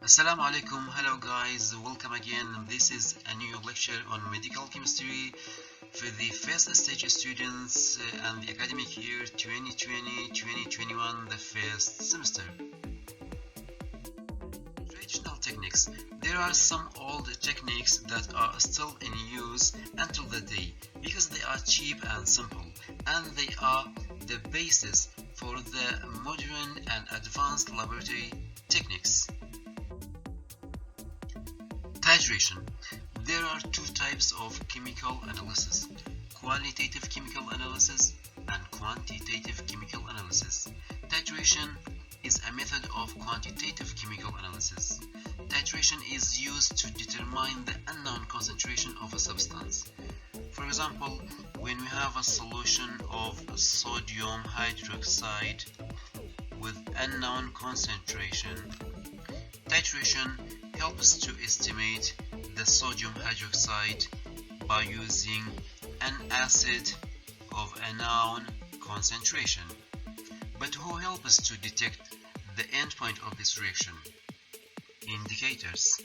Assalamu alaikum, hello guys, welcome again. This is a new lecture on medical chemistry for the first stage students and the academic year 2020-2021, the first semester. Traditional techniques. There are some old techniques that are still in use until the day because they are cheap and simple, and they are the basis for the modern and advanced laboratory techniques. Titration. There are two types of chemical analysis: qualitative chemical analysis and quantitative chemical analysis. Titration is a method of quantitative chemical analysis. Titration is used to determine the unknown concentration of a substance. For example, when we have a solution of sodium hydroxide with unknown concentration, titration helps to estimate the sodium hydroxide by using an acid of a known concentration. But who helps us to detect the endpoint of this reaction? Indicators.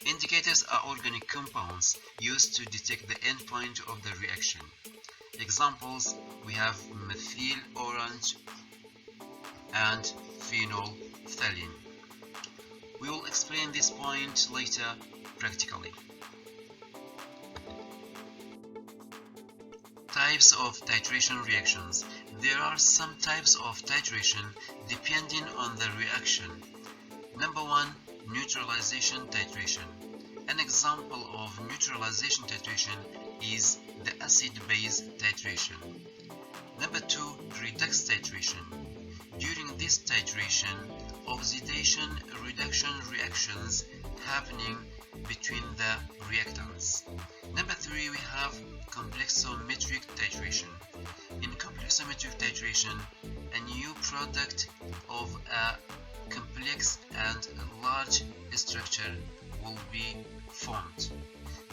Indicators are organic compounds used to detect the endpoint of the reaction. Examples: we have methyl orange and phenolphthalein. We will explain this point later practically. Types of titration reactions. There are some types of titration depending on the reaction. Number 1, neutralization titration. An example of neutralization titration is the acid-base titration. Number 2, redox titration. During this titration, oxidation-reduction reactions happening between the reactants. Number 3, we have complexometric titration. In complexometric titration, a new product of a complex and large structure will be formed.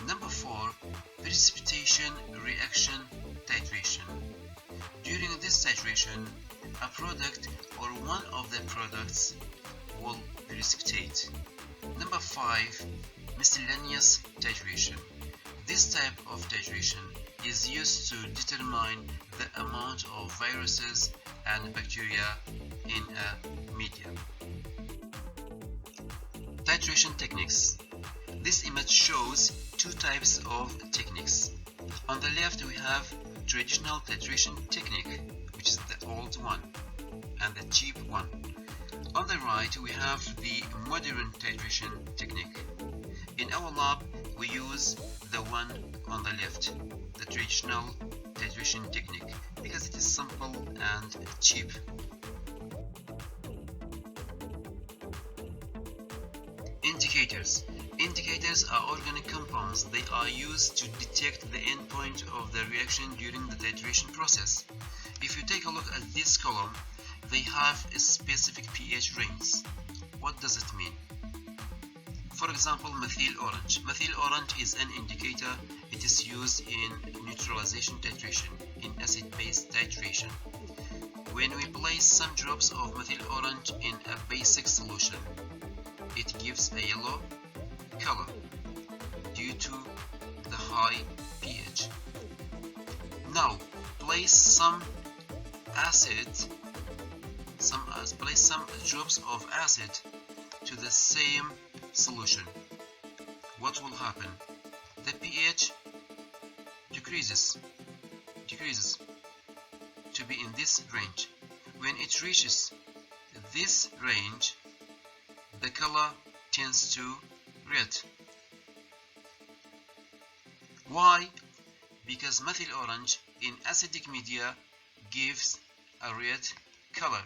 Number 4, precipitation reaction titration. During this titration, a product or one of the products will precipitate. Number 5, miscellaneous titration. This type of titration is used to determine the amount of viruses and bacteria in a medium. Titration techniques. This image shows two types of techniques. On the left we have traditional titration technique, which is the old one and the cheap one. On the right we have the modern titration technique. In our lab we use the one on the left, the traditional titration technique, because it is simple and cheap. Indicators. Indicators are organic compounds. They are used to detect the endpoint of the reaction during the titration process. If you take a look at this column, they have a specific pH range. What does it mean? For example, methyl orange. Methyl orange is an indicator. It is used in neutralization titration, in acid-base titration. When we place some drops of methyl orange in a basic solution, it gives a yellow color due to the high pH. Now place some drops of acid to the same solution. What will happen? The pH decreases to be in this range. When it reaches this range, the color tends to red. Why? Because methyl orange in acidic media gives a red color,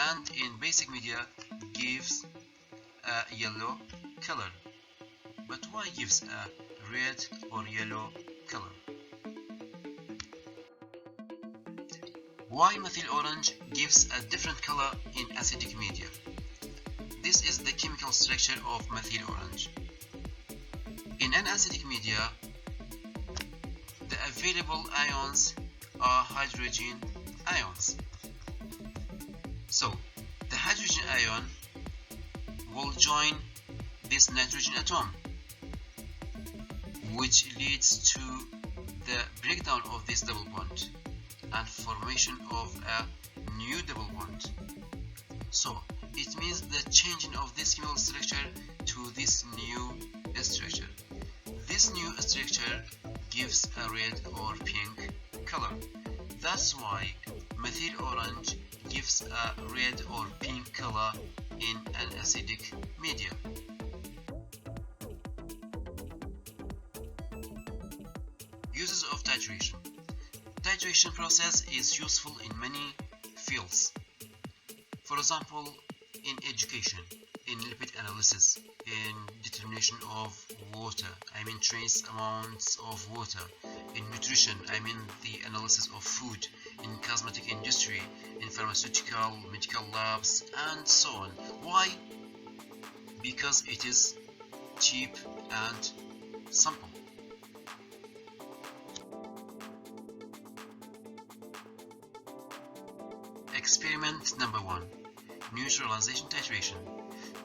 and in basic media gives a yellow color. But why gives a red or yellow color? Why methyl orange gives a different color in acidic media? This is the chemical structure of methyl orange. In an acidic media, the available ions are hydrogen ions. So, the hydrogen ion will join this nitrogen atom, which leads to the breakdown of this double bond and formation of a new double bond. So it means the changing of this chemical structure to this new structure. This new structure gives a red or pink color. That's why methyl orange gives a red or pink color in an acidic media. Uses of titration. Titration process is useful in many fields. For example, in education, in lipid analysis, in determination of water, trace amounts of water, in nutrition, the analysis of food, in cosmetic industry, in pharmaceutical, medical labs, and so on. Why? Because it is cheap and simple. Experiment number 1. Neutralization titration.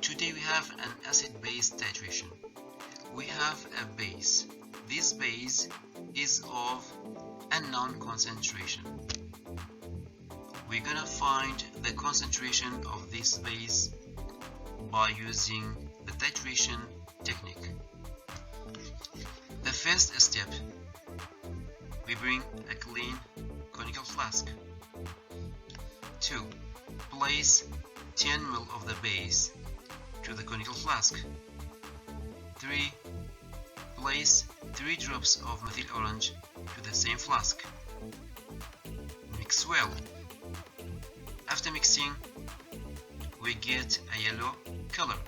Today we have an acid-base titration. We have a base. This base is of unknown concentration. We're gonna find the concentration of this base by using the titration technique. The first step, we bring a clean conical flask. 2. Place 10 ml of the base to the conical flask. 3. Place 3 drops of methyl orange to the same flask. Mix well. After mixing, we get a yellow color.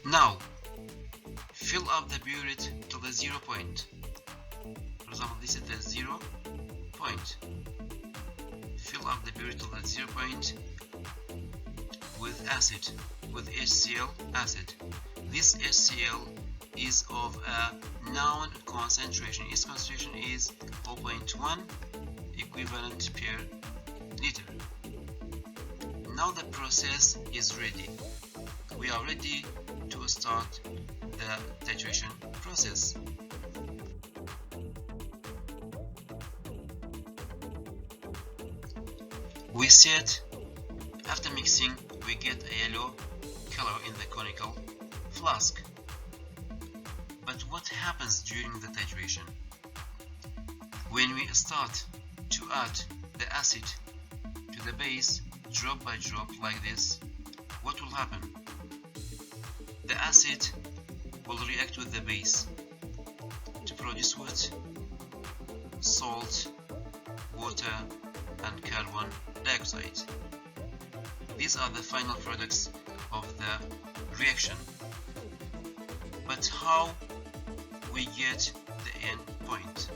Now, fill up the burette to the 0 point. For example, this is the 0 point. Fill up the burette to the 0 point with acid, with HCl acid. This HCl is of a known concentration. Its concentration is 0.1 equivalent per liter. Now the process is ready. We are ready to start the titration process. We said after mixing we get a yellow color in the conical flask. But what happens during the titration? When we start to add the acid to the base drop by drop like this, what will happen? The acid will react with the base to produce what? Salt, water, and carbon dioxide. These are the final products of the reaction. But how we get the end point?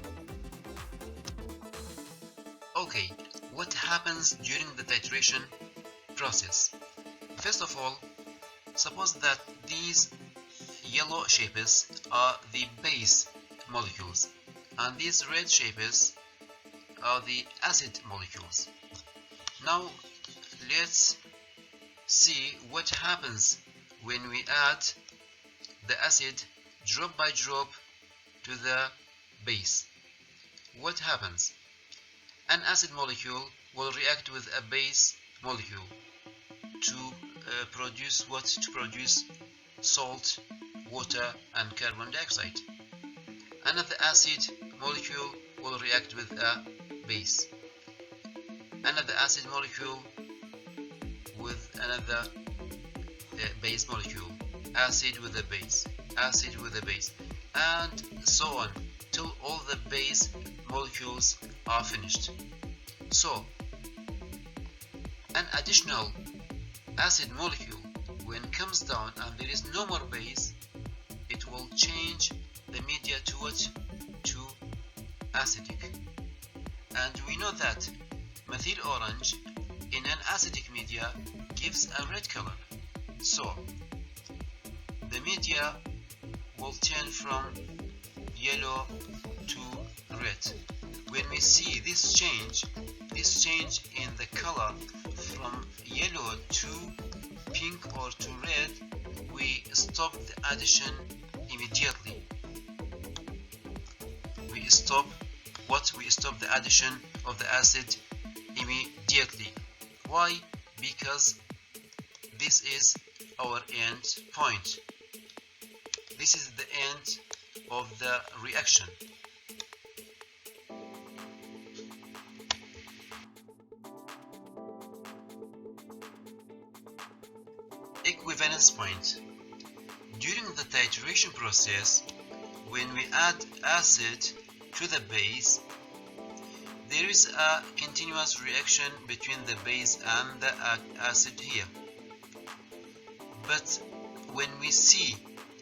Okay, what happens during the titration process? First of all, suppose that these yellow shapes are the base molecules and these red shapes are the acid molecules. Now let's see what happens when we add the acid drop by drop to the base. What happens? An acid molecule will react with a base molecule to produce what? To produce salt, water, and carbon dioxide. Another acid molecule will react with a base. Another acid molecule with another base molecule. Acid with a base, acid with a base, and so on till all the base molecules are finished. So, an additional acid molecule, when comes down and there is no more base, it will change the media to what? To acidic. And we know that methyl orange in an acidic media gives a red color. So, the media will turn from yellow to red. When we see this change in the color from yellow to pink or to red, we stop the addition immediately. We stop the addition of the acid immediately. Why? Because this is our end point. This is the end of the reaction. Equivalence point. During the titration process, when we add acid to the base, there is a continuous reaction between the base and the acid here. But when we see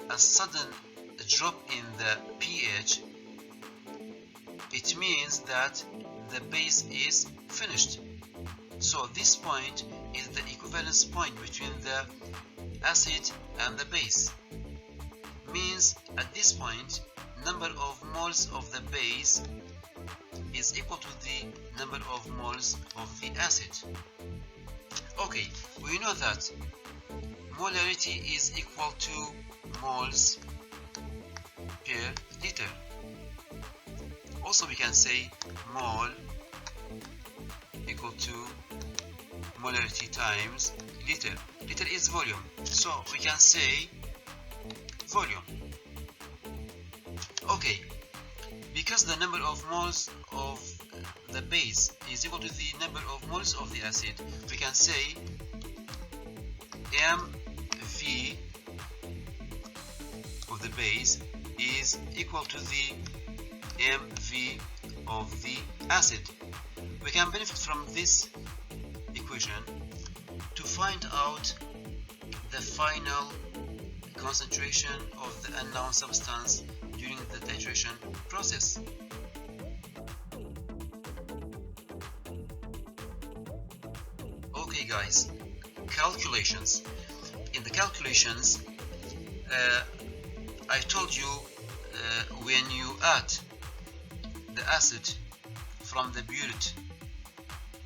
a sudden drop in the pH, it means that the base is finished. So this point is the equivalence point between the acid and the base. Means at this point, number of moles of the base is equal to the number of moles of the acid. Okay, we know that molarity is equal to moles per liter. Also we can say mole equal to molarity times liter. Liter is volume, so we can say volume. Okay, because the number of moles of the base is equal to the number of moles of the acid, we can say mv of the base is equal to the mv of the acid. We can benefit from this equation to find out the final concentration of the unknown substance during the titration process. Okay guys, calculations. In the calculations, I told you when you add the acid from the burette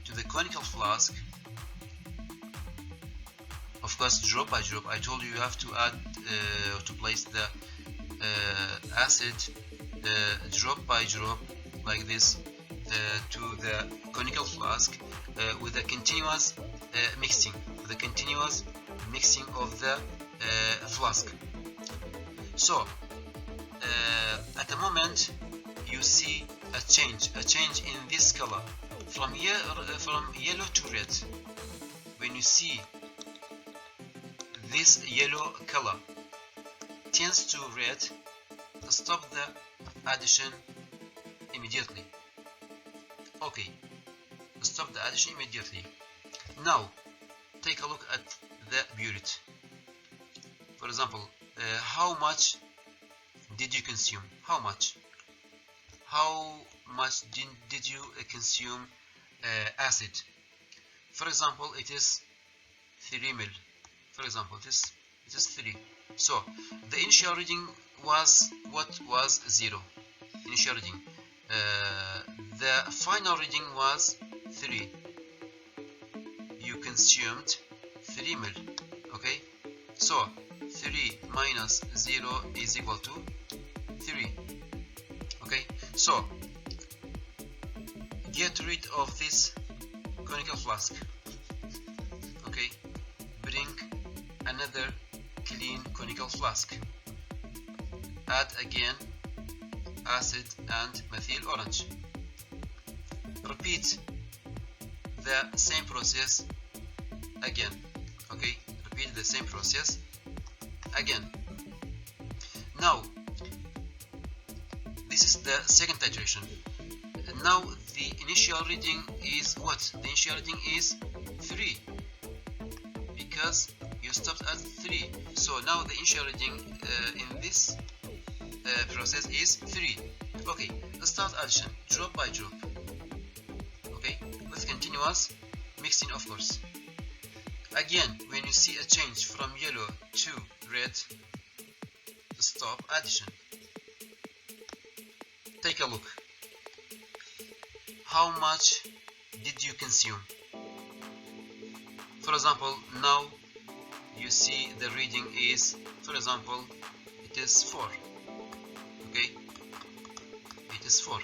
to the conical flask, of course drop by drop, I told you have to add to place the acid drop by drop like this to the conical flask with a continuous mixing of the flask. So at the moment you see a change in this color from yellow to red. When you see this yellow color tends to red, stop the addition immediately. Okay, stop the addition immediately. Now take a look at the burette. For example, how much did you consume? How much did you consume acid? For example, it is 3 ml. For example, it is 3. So the initial reading was 0. Initial reading. The final reading was 3. You consumed 3 ml. Okay. So 3 minus 0 is equal to 3. Okay. So get rid of this conical flask. Okay. Bring another clean conical flask. Add again acid and methyl orange. Repeat the same process again. Okay, repeat the same process again. Now this is the second titration. Now the initial reading is what? The initial reading is 3 because you stopped at 3. So now the initial reading in this process is 3. Okay, let's start addition drop by drop. Okay, with continuous mixing, of course. Again, when you see a change from yellow to red, stop addition. Take a look. How much did you consume? For example, now you see the reading is, for example, it is 4. Okay, it is 4.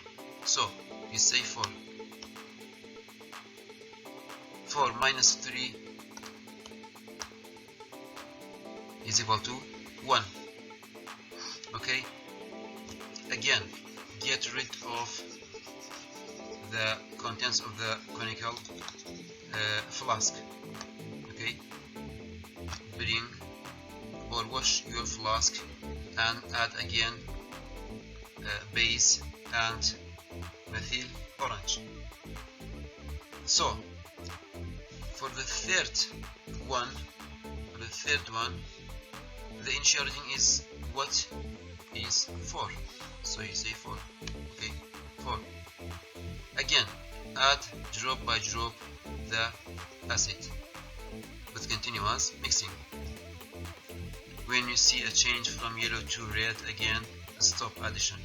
So you say 4. 4 minus 3 is equal to 1. Okay, again, get rid of the contents of the conical flask. Okay, bring or wash your flask and add again base and methyl orange. So for the third one, the initial reading is what? Is 4. So you say 4. Okay, 4. Again, add drop by drop the acid with continuous mixing. When you see a change from yellow to red, again stop addition.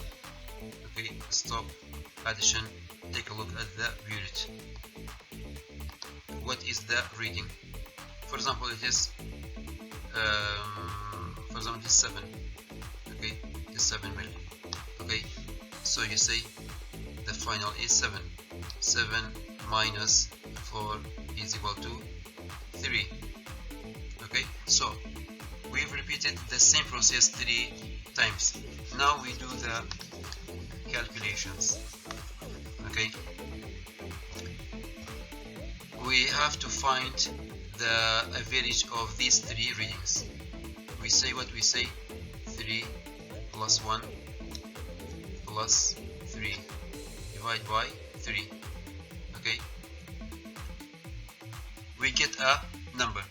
Okay, stop addition. Take a look at the bullet. What is the reading? For example, it is 7. Okay, it is 7 ml. Okay, so you say the final is 7. 7 minus 4 is equal to 3. Okay, so we've repeated the same process 3 times. Now we do the calculations. Okay, we have to find the average of these 3 readings. We say what we say: 3 plus 1 plus 3 divided by 3. Okay, we get a number.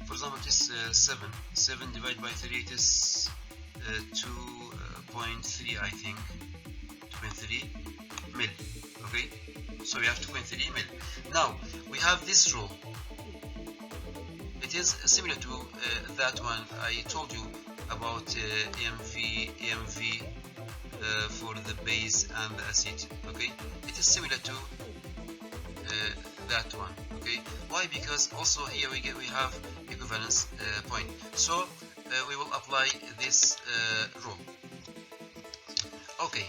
For example, it is 7. 7 divided by 3, it is 2.3, I think. 2.3 mil. Okay, so we have 2.3 mil. Now we have this rule. It is similar to that one I told you about EMV for the base and the acid. Okay, it is similar to that one. Okay, why? Because also here we have equivalence point. So we will apply this rule. Okay.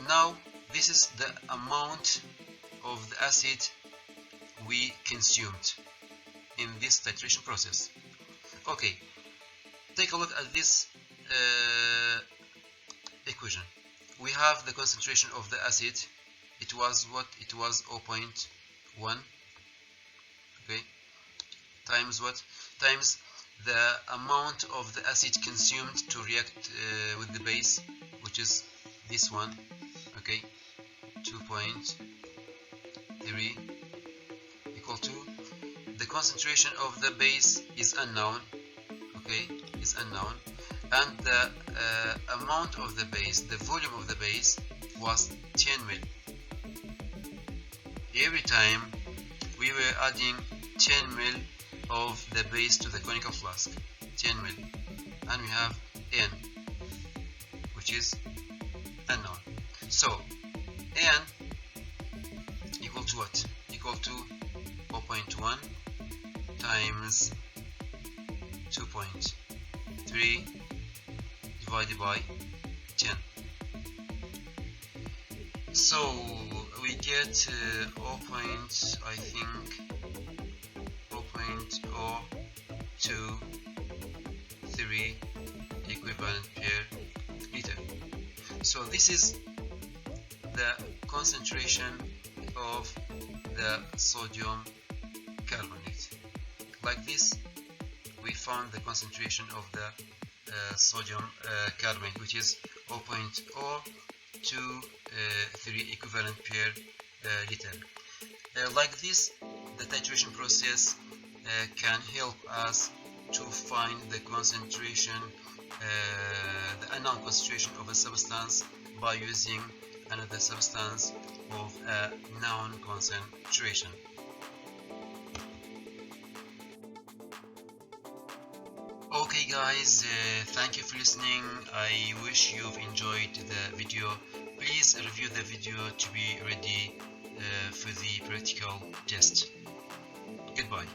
Now this is the amount of the acid we consumed in this titration process. Okay, take a look at this equation. We have the concentration of the acid. It was what? It was 0.1. Okay, times what? Times the amount of the acid consumed to react with the base, which is this one. Okay, 2.3 equal to the concentration of the base is unknown. Okay, is unknown, and the amount of the base, the volume of the base, was 10 ml. Every time we were adding 10 ml of the base to the conical flask, 10 ml, and we have N, which is unknown. So N equal to what? Equal to 0.1 times 2.3 divided by 10. So we get 0.023 equivalent per liter. So this is the concentration of the sodium carbonate. Like this, we found the concentration of the sodium carbonate, which is 0.023 equivalent per liter. Like this, the titration process can help us to find the concentration, the unknown concentration of a substance by using another substance of a known concentration. Okay guys, thank you for listening. I wish you've enjoyed the video, Please review the video to be ready for the practical test. Goodbye.